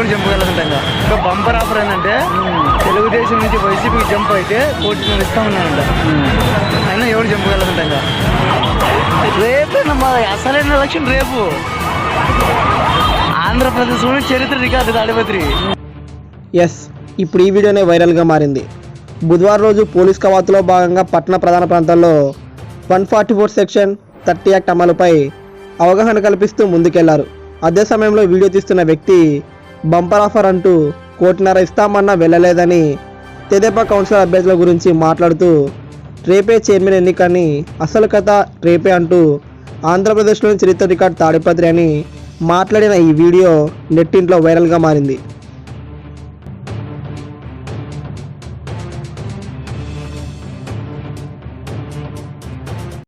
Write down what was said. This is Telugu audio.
ఎవరు చంపగలదంట. ఇంకా బంపర్ ఆఫర్ ఏంటంటే తెలుగుదేశం నుంచి వైసీపీకి జంప్ అయితే 1 కోటి ఇస్తామన్నానంట. అయినా ఎవరు చంపగలదంట. రేపేనమ్మా అసలైన ఎలక్షన్ రేపు. ఆంధ్రప్రదేశ్లో చరిత్ర రికార్డు తాడిపత్రి. ఎస్, ఇప్పుడు ఈ వీడియోనే వైరల్గా మారింది. బుధవారం రోజు పోలీస్ కవాతులో భాగంగా పట్టణ ప్రధాన ప్రాంతాల్లో 144 సెక్షన్ 30 యాక్ట్ అమలుపై అవగాహన కల్పిస్తూ ముందుకెళ్లారు. అదే సమయంలో వీడియో తీస్తున్న వ్యక్తి బంపర్ ఆఫర్ అంటూ 1.5 కోటి ఇస్తామన్నా వెళ్ళలేదని తెదేపా కౌన్సిలర్ అభ్యర్థుల గురించి మాట్లాడుతూ రేపే చైర్మన్ ఎన్నికని, అసలు కథ రేపే అంటూ ఆంధ్రప్రదేశ్లోని చరిత్ర రికార్డు తాడిపత్రి అని మాట్లాడిన ఈ వీడియో నెట్టింట్లో వైరల్గా మారింది.